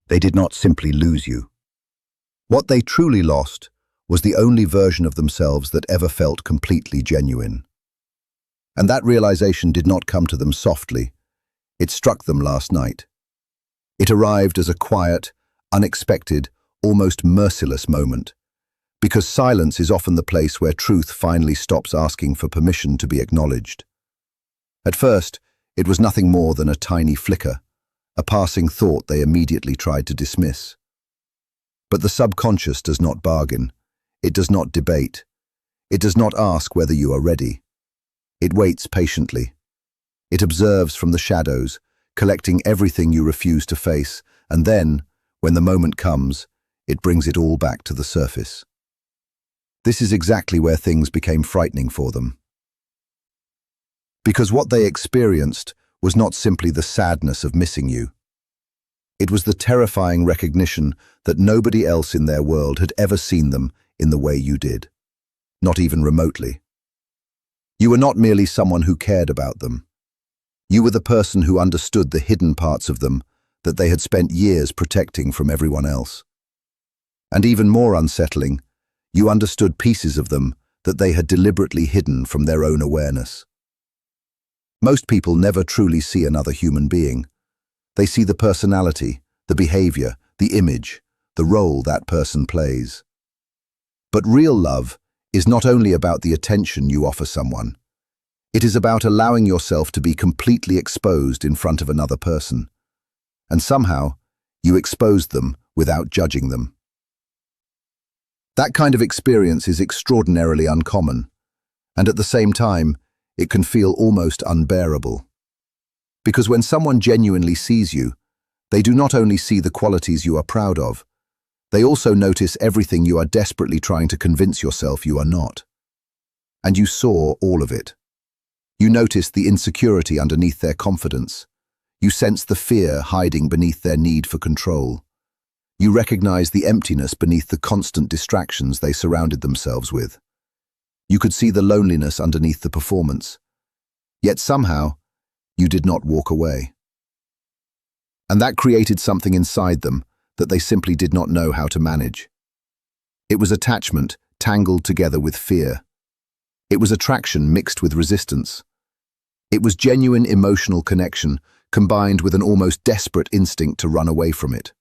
They did not simply lose you. What they truly lost was the only version of themselves that ever felt completely genuine. And that realization did not come to them softly. It struck them last night. It arrived as a quiet, unexpected, almost merciless moment, because silence is often the place where truth finally stops asking for permission to be acknowledged. At first, it was nothing more than a tiny flicker, a passing thought they immediately tried to dismiss. But the subconscious does not bargain. It does not debate. It does not ask whether you are ready. It waits patiently. It observes from the shadows, collecting everything you refuse to face, and then, when the moment comes, it brings it all back to the surface. This is exactly where things became frightening for them. Because what they experienced was not simply the sadness of missing you. It was the terrifying recognition that nobody else in their world had ever seen them in the way you did, not even remotely. You were not merely someone who cared about them. You were the person who understood the hidden parts of them that they had spent years protecting from everyone else. And even more unsettling, you understood pieces of them that they had deliberately hidden from their own awareness. Most people never truly see another human being. They see the personality, the behavior, the image, the role that person plays. But real love is not only about the attention you offer someone. It is about allowing yourself to be completely exposed in front of another person. And somehow, you exposed them without judging them. That kind of experience is extraordinarily uncommon, and at the same time, it can feel almost unbearable. Because when someone genuinely sees you, they do not only see the qualities you are proud of, they also notice everything you are desperately trying to convince yourself you are not. And you saw all of it. You noticed the insecurity underneath their confidence. You sensed the fear hiding beneath their need for control. You recognized the emptiness beneath the constant distractions they surrounded themselves with. You could see the loneliness underneath the performance. Yet somehow, you did not walk away. And that created something inside them that they simply did not know how to manage. It was attachment tangled together with fear. It was attraction mixed with resistance. It was genuine emotional connection combined with an almost desperate instinct to run away from it.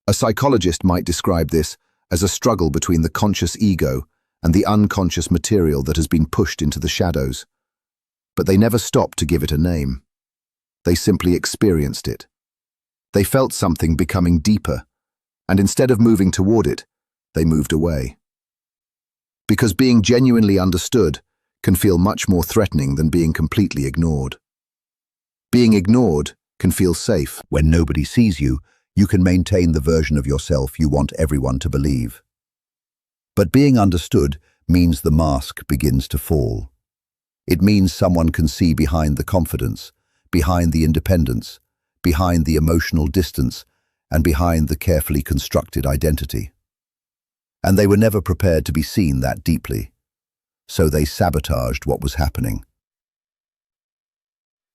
A psychologist might describe this as a struggle between the conscious ego and the unconscious material that has been pushed into the shadows. But they never stopped to give it a name. They simply experienced it. They felt something becoming deeper, and instead of moving toward it, they moved away. Because being genuinely understood can feel much more threatening than being completely ignored. Being ignored can feel safe. When nobody sees you, you can maintain the version of yourself you want everyone to believe. But being understood means the mask begins to fall. It means someone can see behind the confidence, behind the independence, behind the emotional distance, and behind the carefully constructed identity. And they were never prepared to be seen that deeply, so they sabotaged what was happening.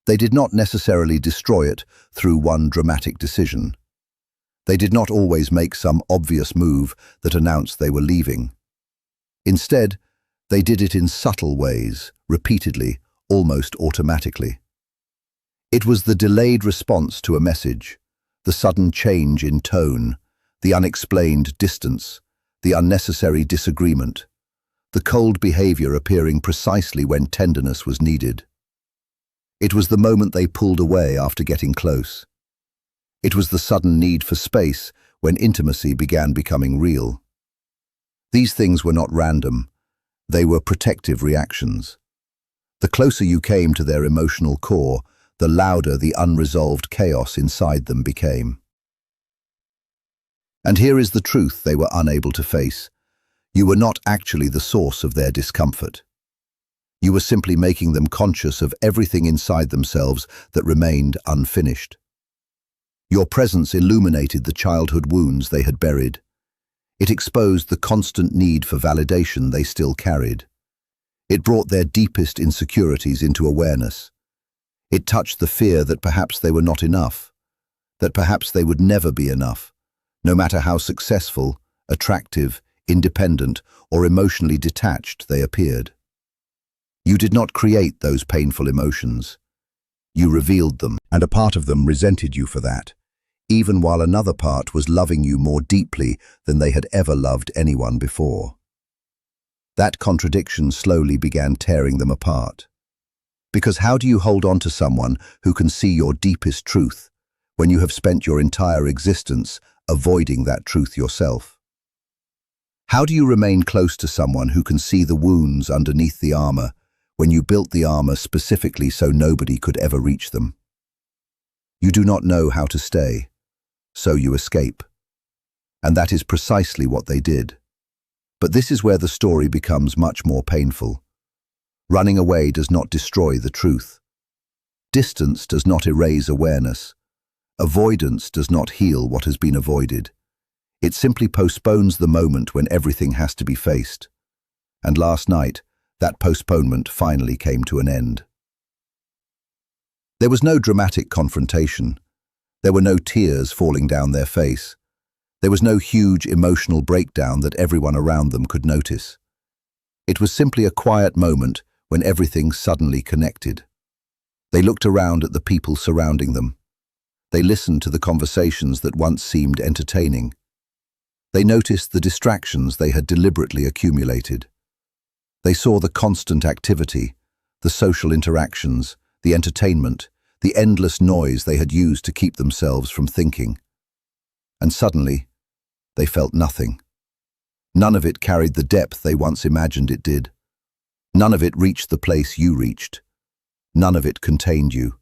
They did not necessarily destroy it through one dramatic decision. They did not always make some obvious move that announced they were leaving. Instead, they did it in subtle ways, repeatedly, almost automatically. It was the delayed response to a message, the sudden change in tone, the unexplained distance, the unnecessary disagreement, the cold behavior appearing precisely when tenderness was needed. It was the moment they pulled away after getting close. It was the sudden need for space when intimacy began becoming real. These things were not random. They were protective reactions. The closer you came to their emotional core, the louder the unresolved chaos inside them became. And here is the truth they were unable to face. You were not actually the source of their discomfort. You were simply making them conscious of everything inside themselves that remained unfinished. Your presence illuminated the childhood wounds they had buried. It exposed the constant need for validation they still carried. It brought their deepest insecurities into awareness. It touched the fear that perhaps they were not enough, that perhaps they would never be enough, no matter how successful, attractive, independent, or emotionally detached they appeared. You did not create those painful emotions. You revealed them, and a part of them resented you for that, even while another part was loving you more deeply than they had ever loved anyone before. That contradiction slowly began tearing them apart. Because how do you hold on to someone who can see your deepest truth when you have spent your entire existence avoiding that truth yourself? How do you remain close to someone who can see the wounds underneath the armor when you built the armor specifically so nobody could ever reach them? You do not know how to stay, so you escape. And that is precisely what they did. But this is where the story becomes much more painful. Running away does not destroy the truth. Distance does not erase awareness. Avoidance does not heal what has been avoided. It simply postpones the moment when everything has to be faced. And last night, that postponement finally came to an end. There was no dramatic confrontation. There were no tears falling down their face. There was no huge emotional breakdown that everyone around them could notice. It was simply a quiet moment when everything suddenly connected. They looked around at the people surrounding them. They listened to the conversations that once seemed entertaining. They noticed the distractions they had deliberately accumulated. They saw the constant activity, the social interactions, the entertainment, the endless noise they had used to keep themselves from thinking. And suddenly, they felt nothing. None of it carried the depth they once imagined it did. None of it reached the place you reached. None of it contained you.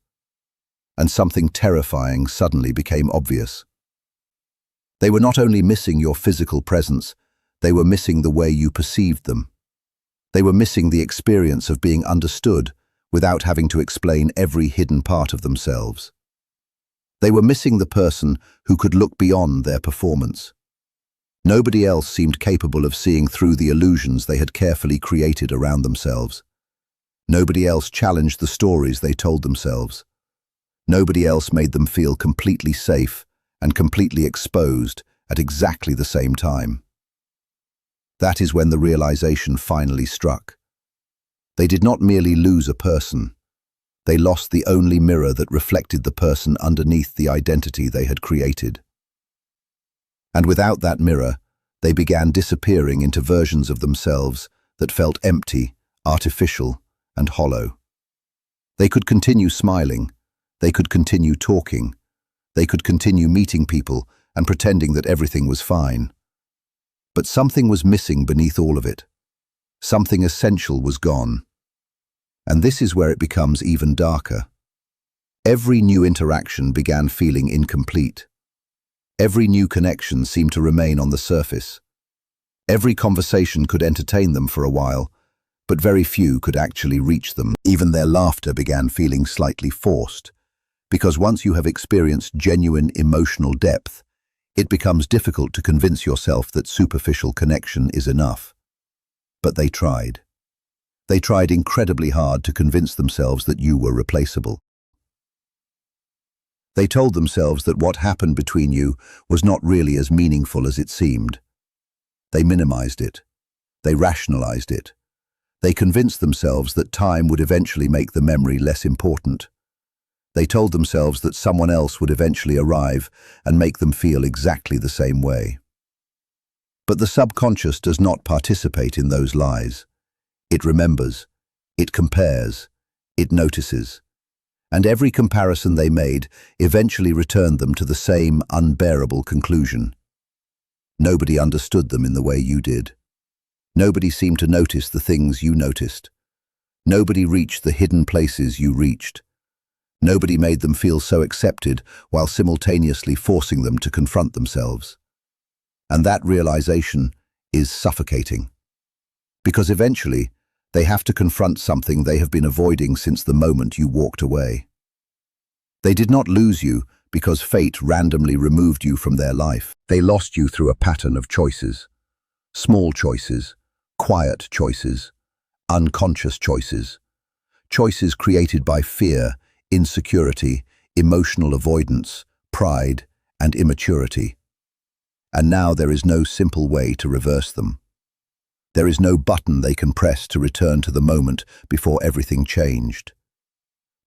And something terrifying suddenly became obvious. They were not only missing your physical presence, they were missing the way you perceived them. They were missing the experience of being understood without having to explain every hidden part of themselves. They were missing the person who could look beyond their performance. Nobody else seemed capable of seeing through the illusions they had carefully created around themselves. Nobody else challenged the stories they told themselves. Nobody else made them feel completely safe and completely exposed at exactly the same time. That is when the realization finally struck. They did not merely lose a person. They lost the only mirror that reflected the person underneath the identity they had created. And without that mirror, they began disappearing into versions of themselves that felt empty, artificial, and hollow. They could continue smiling, they could continue talking, they could continue meeting people and pretending that everything was fine. But something was missing beneath all of it. Something essential was gone. And this is where it becomes even darker. Every new interaction began feeling incomplete. Every new connection seemed to remain on the surface. Every conversation could entertain them for a while, but very few could actually reach them. Even their laughter began feeling slightly forced, because once you have experienced genuine emotional depth, it becomes difficult to convince yourself that superficial connection is enough. But they tried. They tried incredibly hard to convince themselves that you were replaceable. They told themselves that what happened between you was not really as meaningful as it seemed. They minimized it. They rationalized it. They convinced themselves that time would eventually make the memory less important. They told themselves that someone else would eventually arrive and make them feel exactly the same way. But the subconscious does not participate in those lies. It remembers, it compares, it notices. And every comparison they made eventually returned them to the same unbearable conclusion. Nobody understood them in the way you did. Nobody seemed to notice the things you noticed. Nobody reached the hidden places you reached. Nobody made them feel so accepted while simultaneously forcing them to confront themselves. And that realization is suffocating. Because eventually, they have to confront something they have been avoiding since the moment you walked away. They did not lose you because fate randomly removed you from their life. They lost you through a pattern of choices. Small choices, quiet choices, unconscious choices. Choices created by fear, insecurity, emotional avoidance, pride, and immaturity. And now there is no simple way to reverse them. There is no button they can press to return to the moment before everything changed.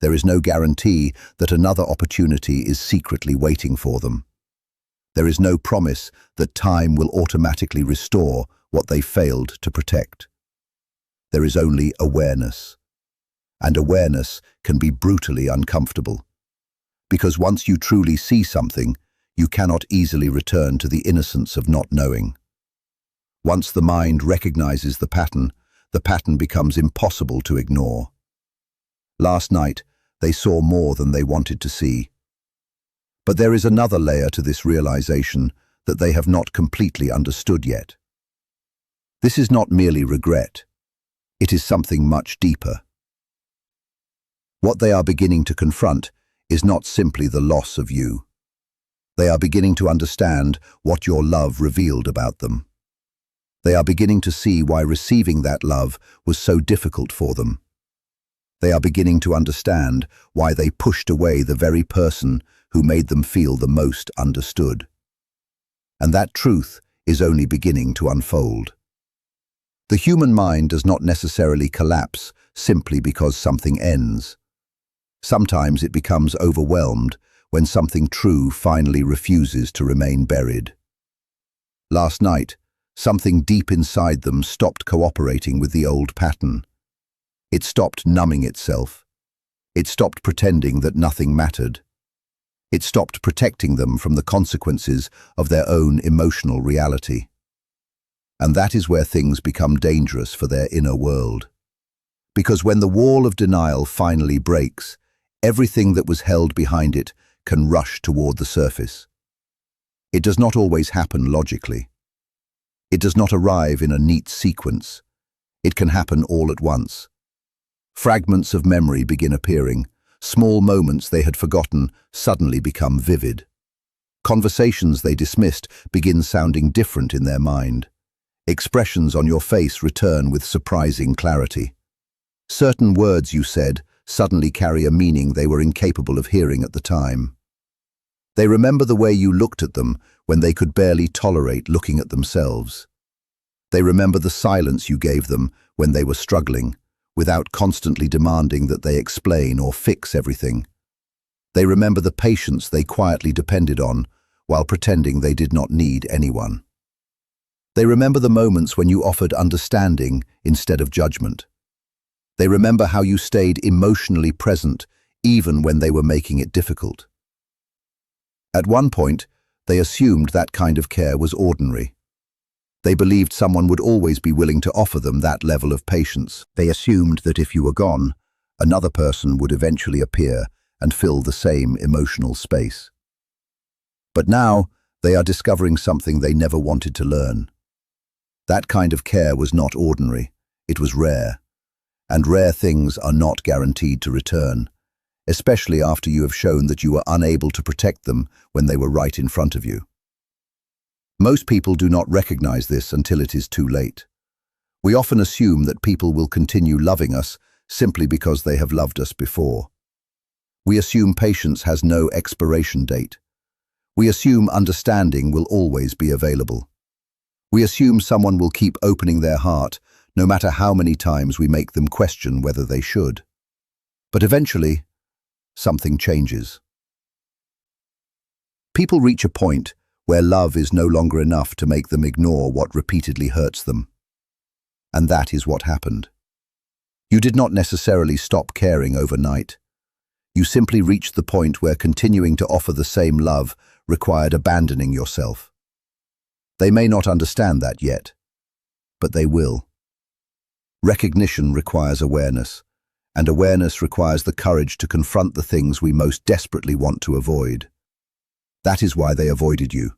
There is no guarantee that another opportunity is secretly waiting for them. There is no promise that time will automatically restore what they failed to protect. There is only awareness. And awareness can be brutally uncomfortable. Because once you truly see something, you cannot easily return to the innocence of not knowing. Once the mind recognizes the pattern becomes impossible to ignore. Last night, they saw more than they wanted to see. But there is another layer to this realization that they have not completely understood yet. This is not merely regret. It is something much deeper. What they are beginning to confront is not simply the loss of you. They are beginning to understand what your love revealed about them. They are beginning to see why receiving that love was so difficult for them. They are beginning to understand why they pushed away the very person who made them feel the most understood. And that truth is only beginning to unfold. The human mind does not necessarily collapse simply because something ends. Sometimes it becomes overwhelmed when something true finally refuses to remain buried. Last night, something deep inside them stopped cooperating with the old pattern. It stopped numbing itself. It stopped pretending that nothing mattered. It stopped protecting them from the consequences of their own emotional reality. And that is where things become dangerous for their inner world. Because when the wall of denial finally breaks, everything that was held behind it can rush toward the surface. It does not always happen logically. It does not arrive in a neat sequence. It can happen all at once. Fragments of memory begin appearing. Small moments they had forgotten suddenly become vivid. Conversations they dismissed begin sounding different in their mind. Expressions on your face return with surprising clarity. Certain words you said suddenly carry a meaning they were incapable of hearing at the time. They remember the way you looked at them when they could barely tolerate looking at themselves. They remember the silence you gave them when they were struggling, without constantly demanding that they explain or fix everything. They remember the patience they quietly depended on while pretending they did not need anyone. They remember the moments when you offered understanding instead of judgment. They remember how you stayed emotionally present even when they were making it difficult. At one point, they assumed that kind of care was ordinary. They believed someone would always be willing to offer them that level of patience. They assumed that if you were gone, another person would eventually appear and fill the same emotional space. But now, they are discovering something they never wanted to learn. That kind of care was not ordinary, it was rare. And rare things are not guaranteed to return, especially after you have shown that you were unable to protect them when they were right in front of you. Most people do not recognize this until it is too late. We often assume that people will continue loving us simply because they have loved us before. We assume patience has no expiration date. We assume understanding will always be available. We assume someone will keep opening their heart no matter how many times we make them question whether they should. But eventually, something changes. People reach a point where love is no longer enough to make them ignore what repeatedly hurts them. And that is what happened. You did not necessarily stop caring overnight. You simply reached the point where continuing to offer the same love required abandoning yourself. They may not understand that yet, but they will. Recognition requires awareness, and awareness requires the courage to confront the things we most desperately want to avoid. That is why they avoided you.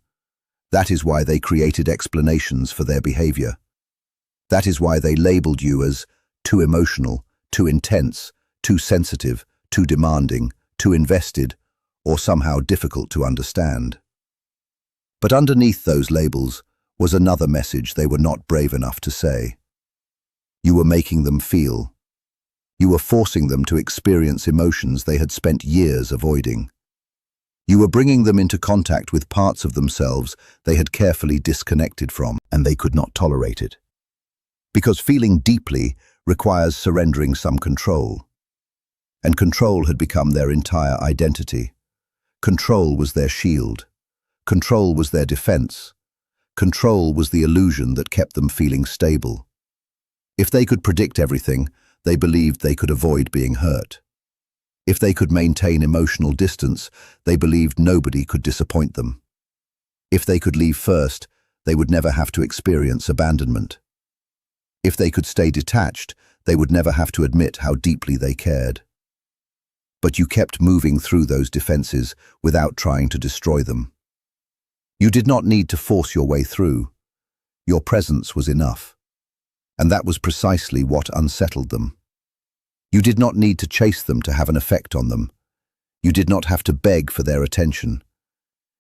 That is why they created explanations for their behavior. That is why they labeled you as too emotional, too intense, too sensitive, too demanding, too invested, or somehow difficult to understand. But underneath those labels was another message they were not brave enough to say. You were making them feel. You were forcing them to experience emotions they had spent years avoiding. You were bringing them into contact with parts of themselves they had carefully disconnected from, and they could not tolerate it. Because feeling deeply requires surrendering some control. And control had become their entire identity. Control was their shield. Control was their defense. Control was the illusion that kept them feeling stable. If they could predict everything, they believed they could avoid being hurt. If they could maintain emotional distance, they believed nobody could disappoint them. If they could leave first, they would never have to experience abandonment. If they could stay detached, they would never have to admit how deeply they cared. But you kept moving through those defenses without trying to destroy them. You did not need to force your way through. Your presence was enough. And that was precisely what unsettled them. You did not need to chase them to have an effect on them. You did not have to beg for their attention.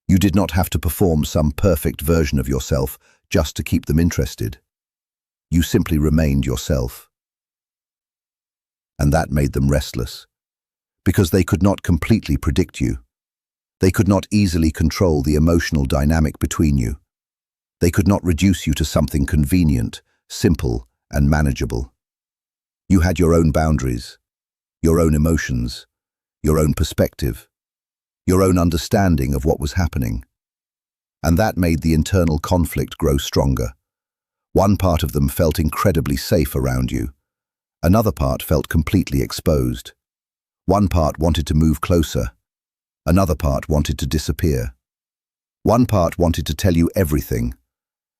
You did not have to perform some perfect version of yourself just to keep them interested. You simply remained yourself. And that made them restless, because they could not completely predict you. They could not easily control the emotional dynamic between you. They could not reduce you to something convenient, simple, and manageable. You had your own boundaries, your own emotions, your own perspective, your own understanding of what was happening. And that made the internal conflict grow stronger. One part of them felt incredibly safe around you. Another part felt completely exposed. One part wanted to move closer. Another part wanted to disappear. One part wanted to tell you everything.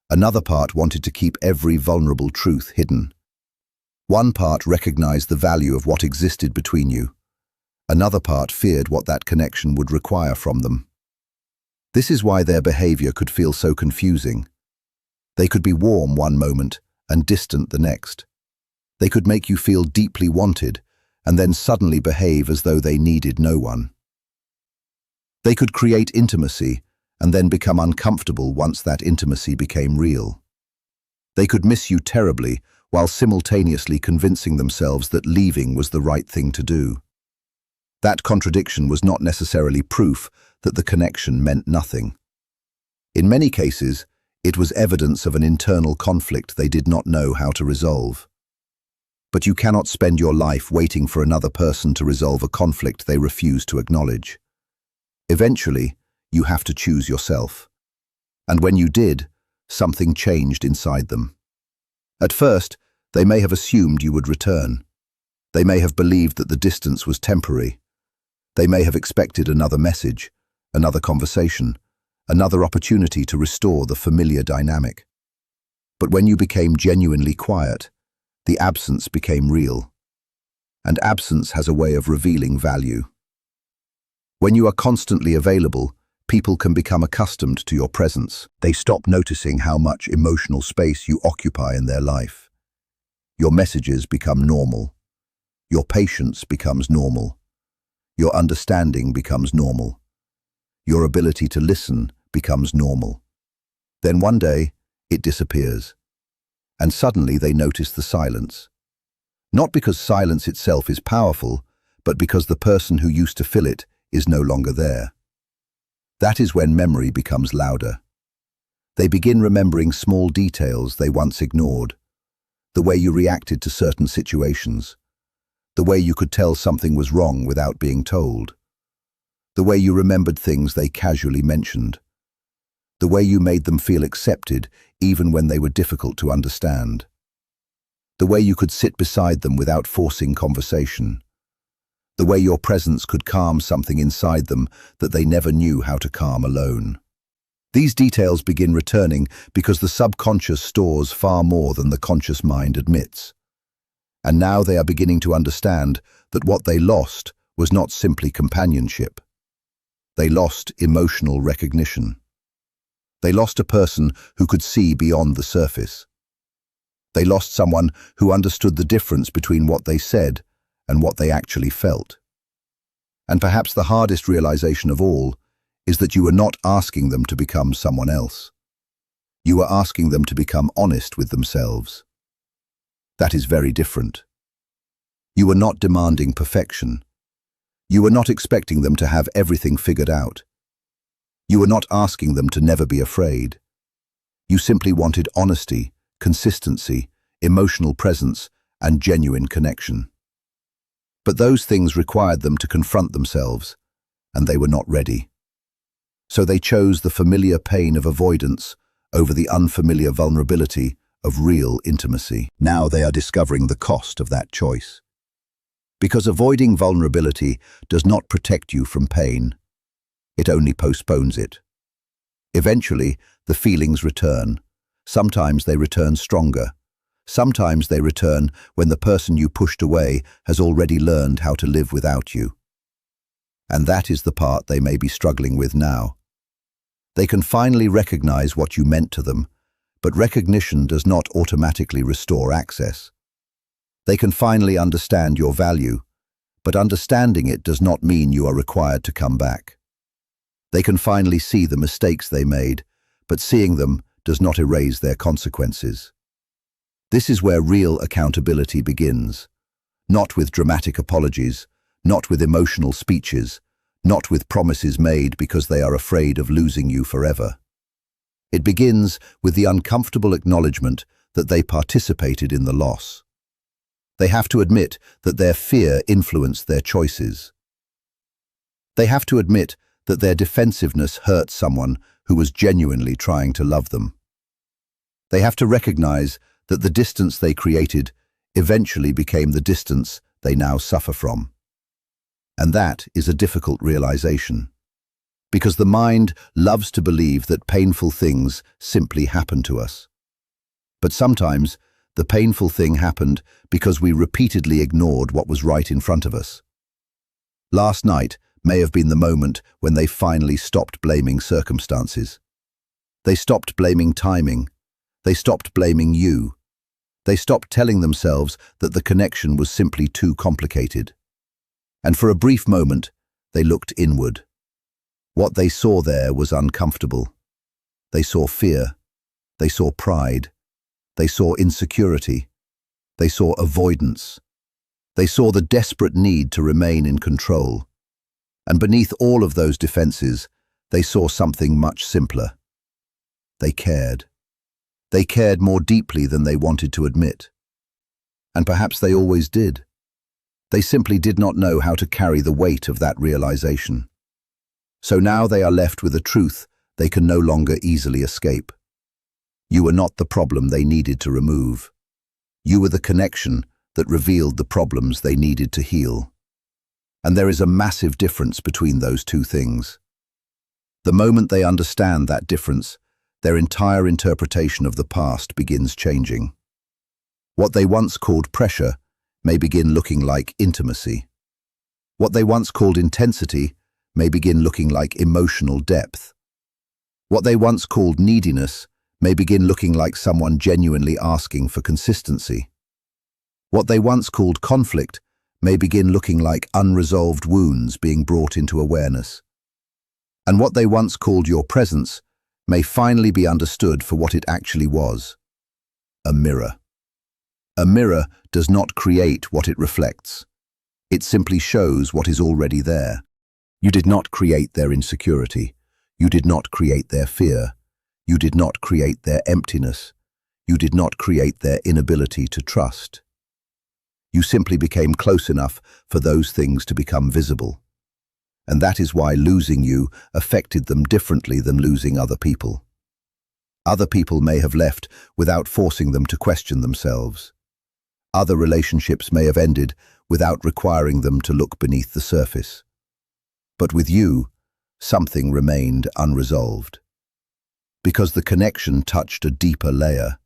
Another part wanted to keep every vulnerable truth hidden. One part recognized the value of what existed between you. Another part feared what that connection would require from them. This is why their behavior could feel so confusing. They could be warm one moment and distant the next. They could make you feel deeply wanted and then suddenly behave as though they needed no one. They could create intimacy and then become uncomfortable once that intimacy became real. They could miss you terribly while simultaneously convincing themselves that leaving was the right thing to do. That contradiction was not necessarily proof that the connection meant nothing. In many cases, it was evidence of an internal conflict they did not know how to resolve. But you cannot spend your life waiting for another person to resolve a conflict they refuse to acknowledge. Eventually, you have to choose yourself. And when you did, something changed inside them. At first, they may have assumed you would return. They may have believed that the distance was temporary. They may have expected another message, another conversation, another opportunity to restore the familiar dynamic. But when you became genuinely quiet, the absence became real. And absence has a way of revealing value. When you are constantly available, people can become accustomed to your presence. They stop noticing how much emotional space you occupy in their life. Your messages become normal. Your patience becomes normal. Your understanding becomes normal. Your ability to listen becomes normal. Then one day, it disappears. And suddenly they notice the silence. Not because silence itself is powerful, but because the person who used to fill it is no longer there. That is when memory becomes louder. They begin remembering small details they once ignored. The way you reacted to certain situations. The way you could tell something was wrong without being told. The way you remembered things they casually mentioned. The way you made them feel accepted even when they were difficult to understand. The way you could sit beside them without forcing conversation. The way your presence could calm something inside them that they never knew how to calm alone. These details begin returning because the subconscious stores far more than the conscious mind admits. And now they are beginning to understand that what they lost was not simply companionship. They lost emotional recognition. They lost a person who could see beyond the surface. They lost someone who understood the difference between what they said and what they actually felt. And perhaps the hardest realization of all is that you were not asking them to become someone else. You were asking them to become honest with themselves. That is very different. You were not demanding perfection. You were not expecting them to have everything figured out. You were not asking them to never be afraid. You simply wanted honesty, consistency, emotional presence, and genuine connection. But those things required them to confront themselves, and they were not ready. So they chose the familiar pain of avoidance over the unfamiliar vulnerability of real intimacy. Now they are discovering the cost of that choice. Because avoiding vulnerability does not protect you from pain. It only postpones it. Eventually, the feelings return. Sometimes they return stronger. Sometimes they return when the person you pushed away has already learned how to live without you. And that is the part they may be struggling with now. They can finally recognize what you meant to them, but recognition does not automatically restore access. They can finally understand your value, but understanding it does not mean you are required to come back. They can finally see the mistakes they made, but seeing them does not erase their consequences. This is where real accountability begins, not with dramatic apologies, not with emotional speeches, not with promises made because they are afraid of losing you forever. It begins with the uncomfortable acknowledgement that they participated in the loss. They have to admit that their fear influenced their choices. They have to admit that their defensiveness hurt someone who was genuinely trying to love them. They have to recognize that the distance they created eventually became the distance they now suffer from. And that is a difficult realization, because the mind loves to believe that painful things simply happen to us. But sometimes, the painful thing happened because we repeatedly ignored what was right in front of us. Last night may have been the moment when they finally stopped blaming circumstances. They stopped blaming timing. They stopped blaming you. They stopped telling themselves that the connection was simply too complicated. And for a brief moment, they looked inward. What they saw there was uncomfortable. They saw fear. They saw pride. They saw insecurity. They saw avoidance. They saw the desperate need to remain in control. And beneath all of those defenses, they saw something much simpler. They cared. They cared more deeply than they wanted to admit. And perhaps they always did. They simply did not know how to carry the weight of that realization. So now they are left with a truth they can no longer easily escape. You were not the problem they needed to remove. You were the connection that revealed the problems they needed to heal. And there is a massive difference between those two things. The moment they understand that difference, their entire interpretation of the past begins changing. What they once called pressure may begin looking like intimacy. What they once called intensity may begin looking like emotional depth. What they once called neediness may begin looking like someone genuinely asking for consistency. What they once called conflict may begin looking like unresolved wounds being brought into awareness. And what they once called your presence may finally be understood for what it actually was: a mirror. A mirror does not create what it reflects. It simply shows what is already there. You did not create their insecurity. You did not create their fear. You did not create their emptiness. You did not create their inability to trust. You simply became close enough for those things to become visible. And that is why losing you affected them differently than losing other people. Other people may have left without forcing them to question themselves. Other relationships may have ended without requiring them to look beneath the surface. But with you, something remained unresolved. Because the connection touched a deeper layer.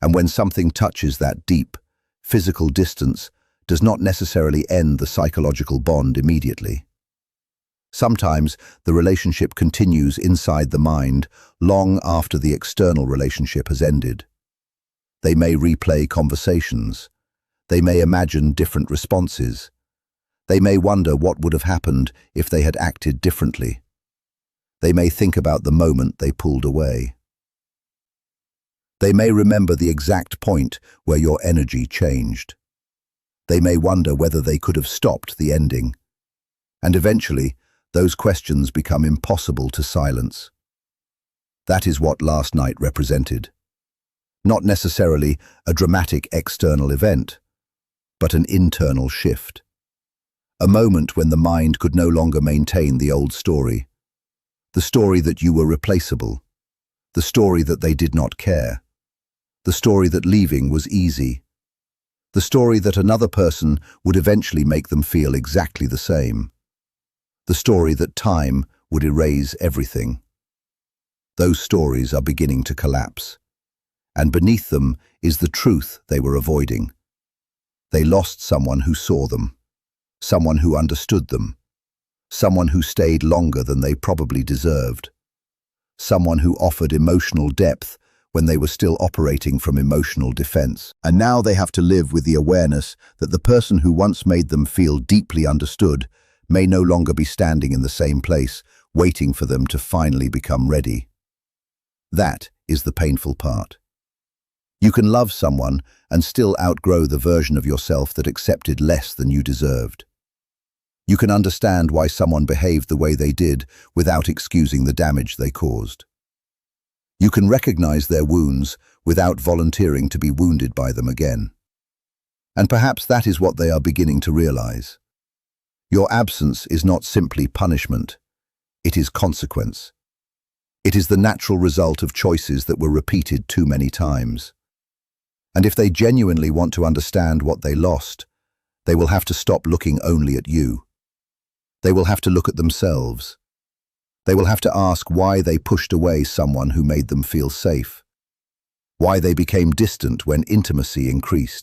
And when something touches that deep, physical distance does not necessarily end the psychological bond immediately. Sometimes the relationship continues inside the mind long after the external relationship has ended. They may replay conversations. They may imagine different responses. They may wonder what would have happened if they had acted differently. They may think about the moment they pulled away. They may remember the exact point where your energy changed. They may wonder whether they could have stopped the ending. And eventually, those questions become impossible to silence. That is what last night represented. Not necessarily a dramatic external event, but an internal shift. A moment when the mind could no longer maintain the old story. The story that you were replaceable. The story that they did not care. The story that leaving was easy. The story that another person would eventually make them feel exactly the same. The story that time would erase everything. Those stories are beginning to collapse. And beneath them is the truth they were avoiding. They lost someone who saw them, someone who understood them, someone who stayed longer than they probably deserved, someone who offered emotional depth when they were still operating from emotional defense. And now they have to live with the awareness that the person who once made them feel deeply understood may no longer be standing in the same place, waiting for them to finally become ready. That is the painful part. You can love someone and still outgrow the version of yourself that accepted less than you deserved. You can understand why someone behaved the way they did without excusing the damage they caused. You can recognize their wounds without volunteering to be wounded by them again. And perhaps that is what they are beginning to realize. Your absence is not simply punishment, it is consequence. It is the natural result of choices that were repeated too many times. And if they genuinely want to understand what they lost, they will have to stop looking only at you. They will have to look at themselves. They will have to ask why they pushed away someone who made them feel safe, why they became distant when intimacy increased.